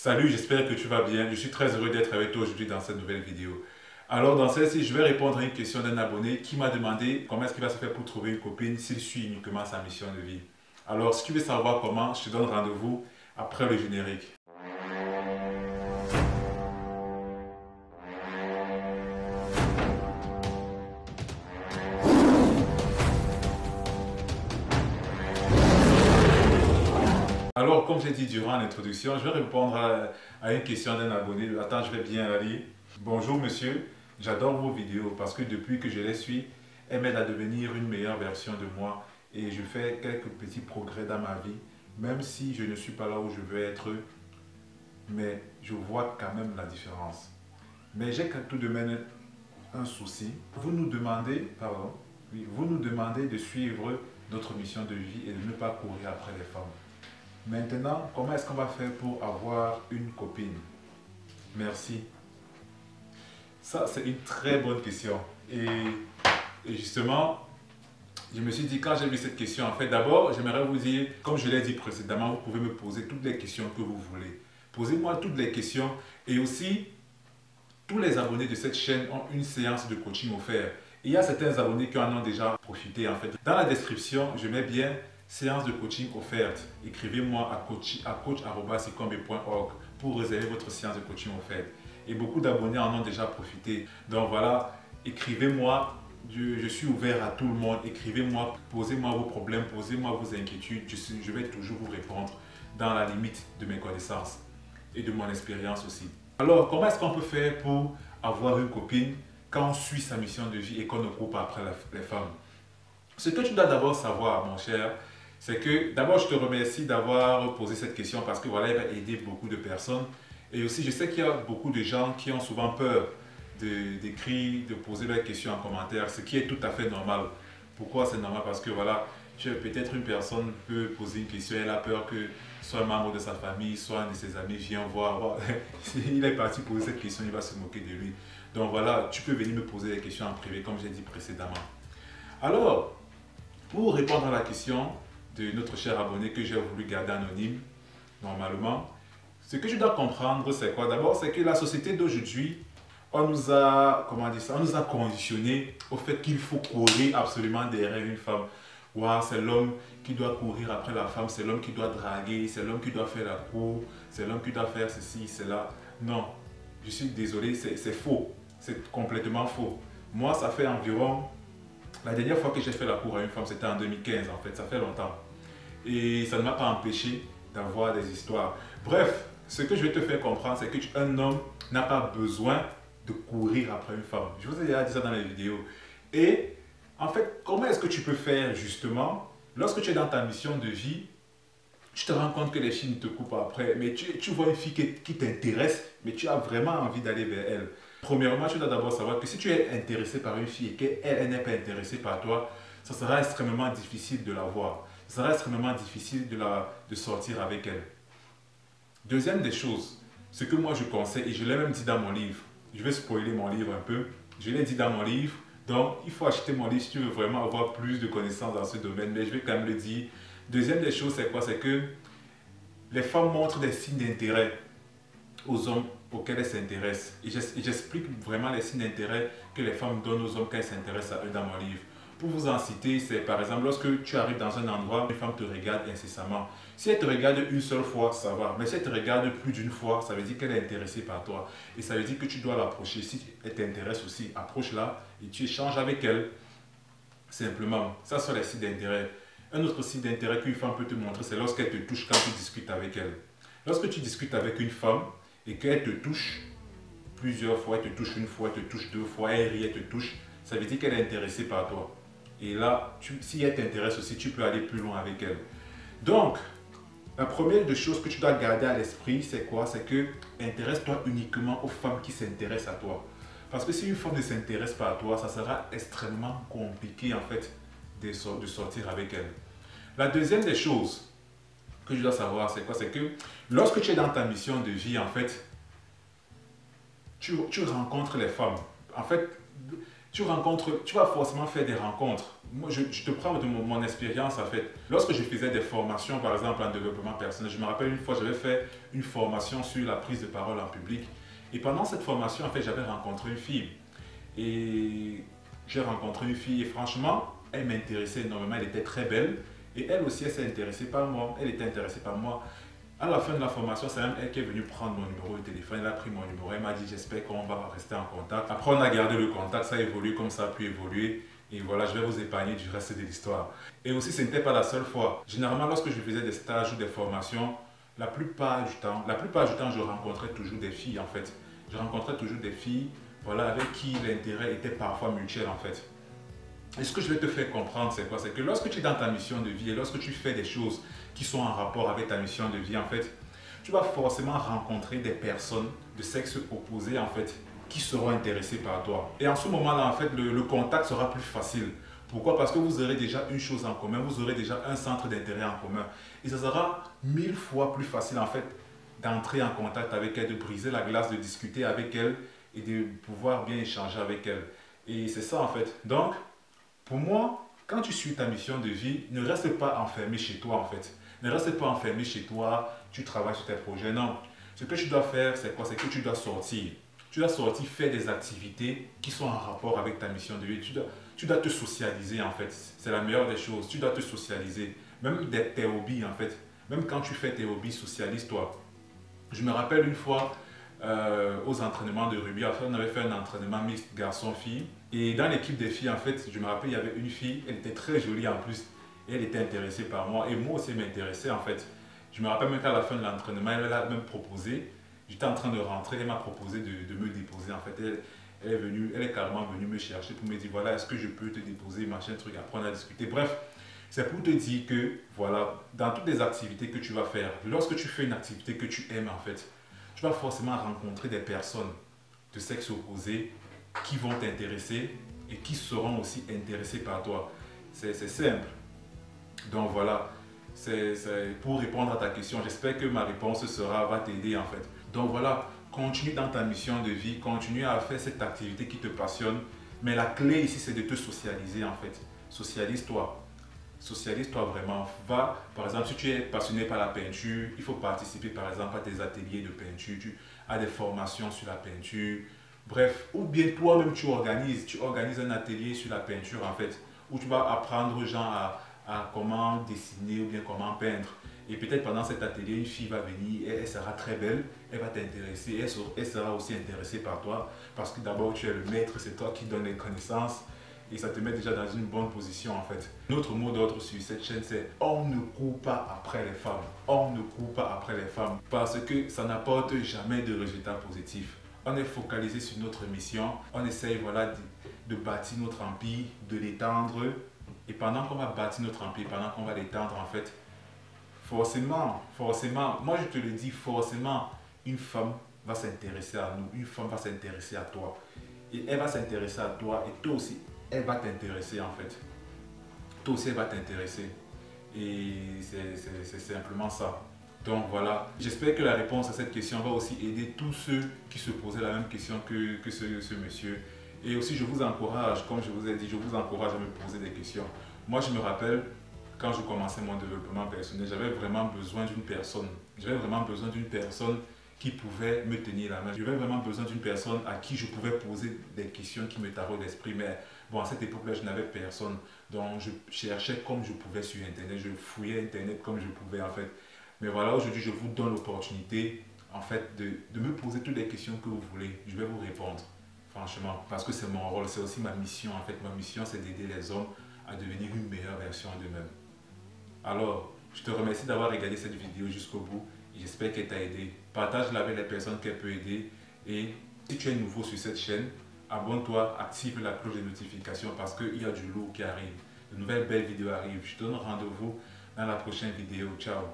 Salut, j'espère que tu vas bien. Je suis très heureux d'être avec toi aujourd'hui dans cette nouvelle vidéo. Alors dans celle-ci, je vais répondre à une question d'un abonné qui m'a demandé comment est-ce qu'il va se faire pour trouver une copine s'il suit uniquement sa mission de vie. Alors si tu veux savoir comment, je te donne rendez-vous après le générique. Alors, comme j'ai dit durant l'introduction, je vais répondre à une question d'un abonné. Attends, je vais bien la lire. Bonjour monsieur, j'adore vos vidéos parce que depuis que je les suis, elles m'aident à devenir une meilleure version de moi et je fais quelques petits progrès dans ma vie, même si je ne suis pas là où je veux être, mais je vois quand même la différence. Mais j'ai tout de même un souci. Vous nous demandez, pardon, oui, vous nous demandez de suivre notre mission de vie et de ne pas courir après les femmes. Maintenant, comment est-ce qu'on va faire pour avoir une copine? Merci. Ça, c'est une très bonne question. Et justement, je me suis dit, quand j'ai vu cette question, en fait, d'abord, j'aimerais vous dire, comme je l'ai dit précédemment, vous pouvez me poser toutes les questions que vous voulez. Posez-moi toutes les questions. Et aussi, tous les abonnés de cette chaîne ont une séance de coaching offerte. Il y a certains abonnés qui en ont déjà profité, en fait. Dans la description, je mets bien séance de coaching offerte. Écrivez-moi à coach@icombe.org pour réserver votre séance de coaching offerte. Et beaucoup d'abonnés en ont déjà profité. Donc voilà, écrivez-moi. Je suis ouvert à tout le monde. Écrivez-moi, posez-moi vos problèmes, posez-moi vos inquiétudes. Je vais toujours vous répondre dans la limite de mes connaissances et de mon expérience aussi. Alors, comment est-ce qu'on peut faire pour avoir une copine quand on suit sa mission de vie et qu'on ne court pas après les femmes? Ce que tu dois d'abord savoir, mon cher, c'est que d'abord, je te remercie d'avoir posé cette question parce que voilà, elle va aider beaucoup de personnes. Et aussi, je sais qu'il y a beaucoup de gens qui ont souvent peur d'écrire, de poser leurs questions en commentaire, ce qui est tout à fait normal. Pourquoi c'est normal? Parce que voilà, peut-être une personne peut poser une question, elle a peur que soit un membre de sa famille, soit un de ses amis vienne voir. Il est parti poser cette question, il va se moquer de lui. Donc voilà, tu peux venir me poser des questions en privé, comme j'ai dit précédemment. Alors, pour répondre à la question de notre cher abonné que j'ai voulu garder anonyme, normalement, ce que je dois comprendre, c'est quoi? D'abord, c'est que la société d'aujourd'hui, on nous a, comment dire ça, on nous a conditionné au fait qu'il faut courir absolument derrière une femme. Wow, c'est l'homme qui doit courir après la femme, c'est l'homme qui doit draguer, c'est l'homme qui doit faire la cour, c'est l'homme qui doit faire ceci, cela. Non, je suis désolé, c'est faux. C'est complètement faux. Moi, ça fait environ... La dernière fois que j'ai fait la cour à une femme, c'était en 2015 en fait, ça fait longtemps. Et ça ne m'a pas empêché d'avoir des histoires. Bref, ce que je vais te faire comprendre, c'est qu'un homme n'a pas besoin de courir après une femme. Je vous ai déjà dit ça dans les vidéos. Et en fait, comment est-ce que tu peux faire justement, lorsque tu es dans ta mission de vie, tu te rends compte que les filles ne te courent pas après, mais tu vois une fille qui t'intéresse, mais tu as vraiment envie d'aller vers elle. Premièrement, tu dois d'abord savoir que si tu es intéressé par une fille et qu'elle n'est pas intéressée par toi, ça sera extrêmement difficile de la voir. Ça sera extrêmement difficile de sortir avec elle. Deuxième des choses, ce que moi je conseille, et je l'ai même dit dans mon livre, je vais spoiler mon livre un peu, je l'ai dit dans mon livre, donc il faut acheter mon livre si tu veux vraiment avoir plus de connaissances dans ce domaine, mais je vais quand même le dire. Deuxième des choses, c'est quoi? C'est que les femmes montrent des signes d'intérêt aux hommes auxquels elles s'intéressent. Et j'explique vraiment les signes d'intérêt que les femmes donnent aux hommes quand elles s'intéressent à eux dans mon livre. Pour vous en citer, c'est par exemple lorsque tu arrives dans un endroit, une femme te regarde incessamment. Si elle te regarde une seule fois, ça va. Mais si elle te regarde plus d'une fois, ça veut dire qu'elle est intéressée par toi. Et ça veut dire que tu dois l'approcher. Si elle t'intéresse aussi, approche-la et tu échanges avec elle. Simplement, ça sont les signes d'intérêt. Un autre signe d'intérêt qu'une femme peut te montrer, c'est lorsqu'elle te touche quand tu discutes avec elle. Lorsque tu discutes avec une femme et qu'elle te touche plusieurs fois, elle te touche une fois, elle te touche deux fois, elle rit, elle te touche, ça veut dire qu'elle est intéressée par toi. Et là, si elle t'intéresse aussi, tu peux aller plus loin avec elle. Donc, la première des choses que tu dois garder à l'esprit, c'est quoi? C'est que intéresse-toi uniquement aux femmes qui s'intéressent à toi. Parce que si une femme ne s'intéresse pas à toi, ça sera extrêmement compliqué en fait de sortir avec elle. La deuxième des choses que je dois savoir, c'est quoi? C'est que lorsque tu es dans ta mission de vie, en fait, tu rencontres les femmes. En fait, tu vas forcément faire des rencontres. Moi, je te prends de mon expérience en fait. Lorsque je faisais des formations, par exemple en développement personnel, je me rappelle une fois, j'avais fait une formation sur la prise de parole en public. Et pendant cette formation, en fait, j'avais rencontré une fille. Et j'ai rencontré une fille et franchement, elle m'intéressait énormément. Elle était très belle. Et elle aussi, elle s'est intéressée par moi. Elle était intéressée par moi. À la fin de la formation, c'est même elle qui est venue prendre mon numéro de téléphone. Elle a pris mon numéro. Elle m'a dit, j'espère qu'on va rester en contact. Après, on a gardé le contact. Ça a évolué comme ça a pu évoluer. Et voilà, je vais vous épargner du reste de l'histoire. Et aussi, ce n'était pas la seule fois. Généralement, lorsque je faisais des stages ou des formations, la plupart du temps, je rencontrais toujours des filles en fait. Je rencontrais toujours des filles, voilà, avec qui l'intérêt était parfois mutuel en fait. Et ce que je vais te faire comprendre, c'est quoi? C'est que lorsque tu es dans ta mission de vie et lorsque tu fais des choses qui sont en rapport avec ta mission de vie, en fait, tu vas forcément rencontrer des personnes de sexe opposé, en fait, qui seront intéressées par toi. Et en ce moment-là, en fait, le contact sera plus facile. Pourquoi? Parce que vous aurez déjà une chose en commun, vous aurez déjà un centre d'intérêt en commun. Et ça sera 1000 fois plus facile, en fait, d'entrer en contact avec elle, de briser la glace, de discuter avec elle et de pouvoir bien échanger avec elle. Et c'est ça, en fait. Donc, pour moi, quand tu suis ta mission de vie, ne reste pas enfermé chez toi en fait. Ne reste pas enfermé chez toi, tu travailles sur tes projets. Non. Ce que tu dois faire, c'est quoi? C'est que tu dois sortir. Tu dois sortir, faire des activités qui sont en rapport avec ta mission de vie. Tu dois te socialiser en fait. C'est la meilleure des choses. Tu dois te socialiser. Même tes hobbies en fait. Même quand tu fais tes hobbies, socialise-toi. Je me rappelle une fois, aux entraînements de rugby, on avait fait un entraînement mixte garçon-fille. Et dans l'équipe des filles, en fait, je me rappelle, il y avait une fille, elle était très jolie en plus. Et elle était intéressée par moi. Et moi aussi, elle m'intéressait en fait. Je me rappelle même qu'à la fin de l'entraînement, elle a même proposé. J'étais en train de rentrer, elle m'a proposé de me déposer. En fait, elle est carrément venue me chercher pour me dire, voilà, est-ce que je peux te déposer, machin, truc. Après, on a discuté. Bref, c'est pour te dire que, voilà, dans toutes les activités que tu vas faire, lorsque tu fais une activité que tu aimes en fait, tu vas forcément rencontrer des personnes de sexe opposé qui vont t'intéresser et qui seront aussi intéressés par toi. C'est simple. Donc voilà, c'est pour répondre à ta question. J'espère que ma réponse va t'aider en fait. Donc voilà, continue dans ta mission de vie, continue à faire cette activité qui te passionne. Mais la clé ici, c'est de te socialiser en fait. Socialise-toi. Socialise-toi vraiment. Va, par exemple, si tu es passionné par la peinture, il faut participer par exemple à tes ateliers de peinture, à des formations sur la peinture. Bref, ou bien toi-même tu organises un atelier sur la peinture en fait, où tu vas apprendre aux gens à comment dessiner ou bien comment peindre. Et peut-être pendant cet atelier, une fille va venir, elle sera très belle, elle va t'intéresser, elle sera aussi intéressée par toi, parce que d'abord tu es le maître, c'est toi qui donnes les connaissances, et ça te met déjà dans une bonne position en fait. Notre mot d'ordre sur cette chaîne, c'est on ne court pas après les femmes. On ne court pas après les femmes, parce que ça n'apporte jamais de résultats positifs. On est focalisé sur notre mission, on essaye voilà, de bâtir notre empire, de l'étendre. Et pendant qu'on va bâtir notre empire, pendant qu'on va l'étendre, en fait, forcément, moi je te le dis, forcément, une femme va s'intéresser à nous, une femme va s'intéresser à toi. Et elle va s'intéresser à toi et toi aussi, elle va t'intéresser en fait. Toi aussi, elle va t'intéresser. Et c'est simplement ça. Donc voilà, j'espère que la réponse à cette question va aussi aider tous ceux qui se posaient la même question que ce monsieur. Et aussi, je vous encourage, comme je vous ai dit, je vous encourage à me poser des questions. Moi, je me rappelle, quand je commençais mon développement personnel, j'avais vraiment besoin d'une personne. J'avais vraiment besoin d'une personne qui pouvait me tenir la main. J'avais vraiment besoin d'une personne à qui je pouvais poser des questions qui me taraient l'esprit. Mais bon, à cette époque-là, je n'avais personne. Donc, je cherchais comme je pouvais sur Internet. Je fouillais Internet comme je pouvais, en fait. Mais voilà, aujourd'hui, je vous donne l'opportunité, en fait, de me poser toutes les questions que vous voulez. Je vais vous répondre, franchement, parce que c'est mon rôle, c'est aussi ma mission. En fait, ma mission, c'est d'aider les hommes à devenir une meilleure version d'eux-mêmes. Alors, je te remercie d'avoir regardé cette vidéo jusqu'au bout. J'espère qu'elle t'a aidé. Partage-la avec les personnes qu'elle peut aider. Et si tu es nouveau sur cette chaîne, abonne-toi, active la cloche de notification parce qu'il y a du lourd qui arrive. De nouvelles belles vidéos arrivent. Je te donne rendez-vous dans la prochaine vidéo. Ciao.